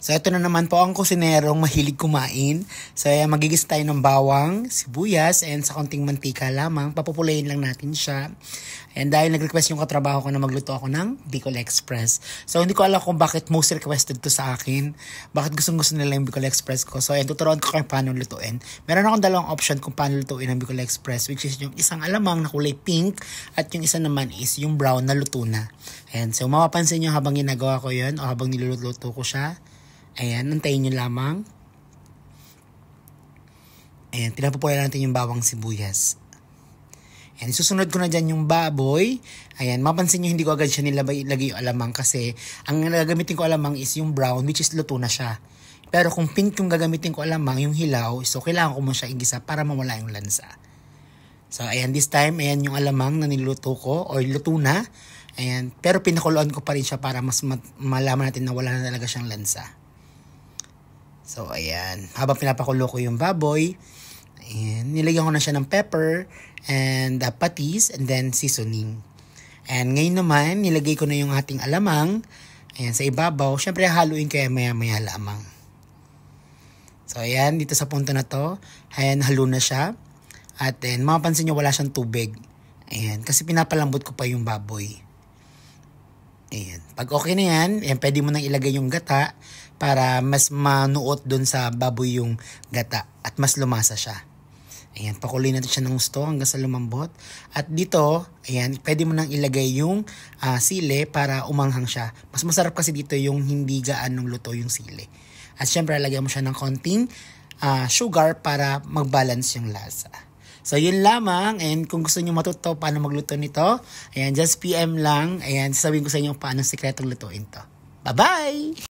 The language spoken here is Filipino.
So, ito na naman po ang kusinerong mahilig kumain. So, magigis tayo ng bawang, sibuyas, and sa konting mantika lamang. Papupulayin lang natin siya. And dahil nag-request yung katrabaho ko na magluto ako ng Bicol Express. So, hindi ko alam kung bakit most requested to sa akin. Bakit gustong-gusto nila yung Bicol Express ko. So, tuturuan ko kayo paano lutuin. Meron akong dalawang option kung paano lutuin ang Bicol Express, which is yung isang alamang na kulay pink at yung isa naman is yung brown na luto na. And so, mapapansin nyo habang ginagawa ko yun o habang niluluto ko siya. Ayan, nantayin nyo lamang. Ayan, pinapupula natin yung bawang sibuyas. Ayan, susunod ko na dyan yung baboy. Ayan, mapansin nyo hindi ko agad siya nilagay yung alamang kasi ang gagamitin ko alamang is yung brown, which is luto na siya. Pero kung pink yung gagamitin ko alamang, yung hilaw, so kailangan ko mo siya igisa para mawala yung lansa. So, ayan, this time, ayan yung alamang na niluto ko or luto na. Ayan, pero pinakuluan ko pa rin siya para mas malaman natin na wala na talaga siyang lansa. So, ayan. Habang pinapakulo ko yung baboy, ayan, nilagyan ko na siya ng pepper and patis and then seasoning. And ngayon naman, nilagay ko na yung ating alamang. Ayan, sa ibabaw. Siyempre, haluin ko yan maya-maya lamang. So, ayan. Dito sa punto na to, ayan, halo na siya. At then, mapapansin nyo, wala siyang tubig. Ayan, kasi pinapalambot ko pa yung baboy. Ayan. Pag okay na yan, ayan, pwede mo nang ilagay yung gata para mas manuot dun sa baboy yung gata at mas lumasa siya. Ayan, pakuloy natin siya ng gusto hanggang sa lumambot. At dito, ayan, pwede mo nang ilagay yung sili para umanghang siya. Mas masarap kasi dito yung hindi gaanong luto yung sili. At syempre, lagyan mo siya ng konting sugar para mag-balance yung lasa. So, yun lamang. And kung gusto nyo matuto paano magluto nito, ayan, just PM lang. Ayan, sasabihin ko sa inyo paano sikretong lutuin to. Bye-bye!